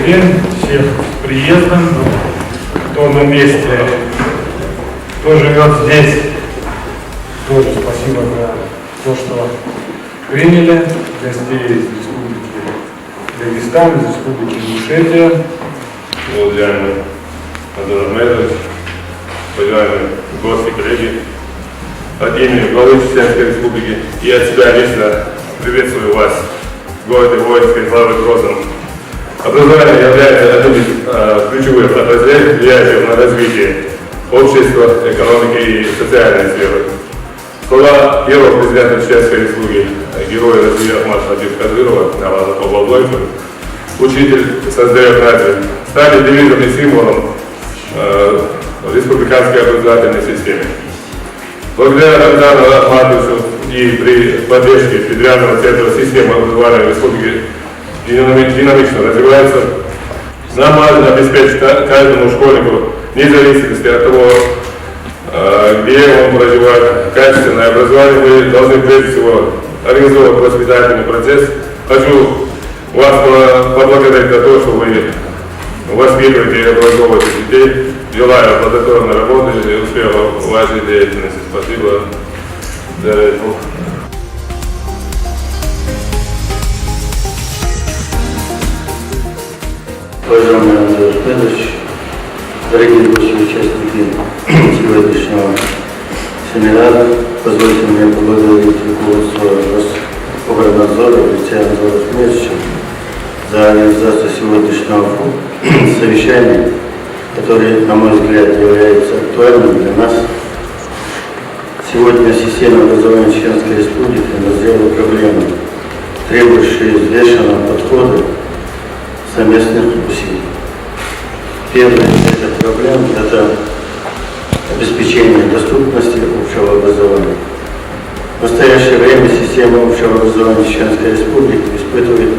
день, всех с приездом, кто на месте, кто живет здесь, тоже спасибо за то, что приняли гостей из Республики Дагестан, из Республики Ингушетия. Уважаемый Андрей Ахмедович, уважаемые гости, коллеги, от имени главы Чеченской Республики и от себя лично приветствую вас в городе воинской славы Грозном. Образование является одним из ключевых отраслей, влияющих на развитие общества, экономики и социальной сферы. Слова первого президента Чеченской Республики, героя России Ахмада Кадырова, Наваза Павловойка, учитель создает нацию, стали девизом и символом республиканской образовательной системы. Благодаря Рамзану Ахматовичу и при поддержке Федерального центра системы образования Республики динамично развивается, нам важно обеспечить каждому школьнику, вне зависимости от того, где он проживает, качественное образование. Мы должны прежде всего организовать воспитательный процесс. Хочу вас поблагодарить за то, что вы воспитываете и образовываете детей. Желаю плодотворной работы и успеха в вашей деятельности. Спасибо. Уважаемый Андрей Ахмедович, дорогие гости, участники сегодняшнего семинара, позвольте мне поблагодарить руководство Роспотребнадзора Алексея Ахмедовича за организацию сегодняшнего совещания, который, на мой взгляд, является актуальным для нас. Сегодня система образования Чеченской Республики назрела проблемы, требующие взвешенного подхода, совместных усилий. Первая из этих проблем – это обеспечение доступности общего образования. В настоящее время система общего образования Чеченской Республики испытывает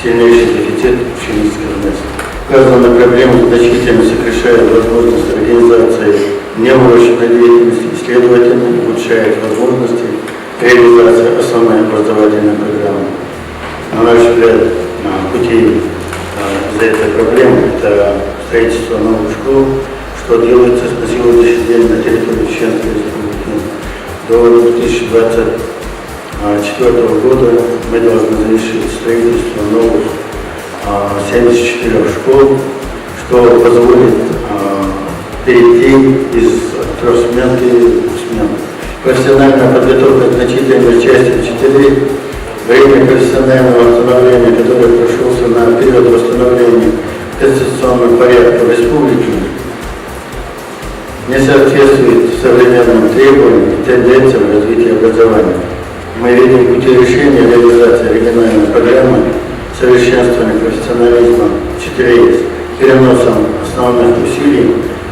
сильнейший дефицит ученических мест. Указанная проблема значительно сокращает возможность организации неурочной деятельности и, следовательно, улучшает возможности реализации основной образовательной программы. На наш взгляд, пути за этой проблемой – это строительство новых школ, что делается на сегодняшний день на территории Чеченской Республики. До 2024 года мы должны завершить строительство новых 74 школ, что позволит перейти из 3 смен к 2 смен. Профессиональная подготовка значительной части учителей, время профессионального восстановления, которое прошелся на период восстановления конституционного порядка в республике, не соответствует современным требованиям и тенденциям развития образования. Мы видим пути решения реализации региональной программы совершенствования профессионализма учителей с переносом основных усилий,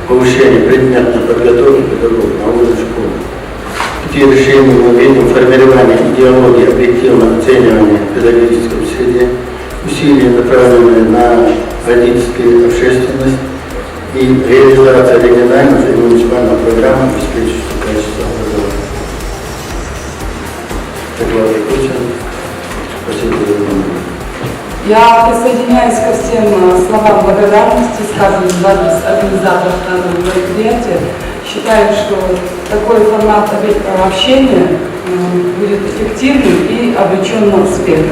повышения предметной подготовки педагогов на уровень школы. Пути решения мы видим формирование идеологии объективного оценивания в педагогической среде, усилия, направленные на родительскую общественность и реализация региональных и муниципальных программ, обеспечивающих качество образования. Доклад закончен. Спасибо за внимание. Я присоединяюсь ко всем словам благодарности, сказанным в адрес организаторов данного мероприятия. Считаю, что такой формат общения будет эффективным и обречен на успех.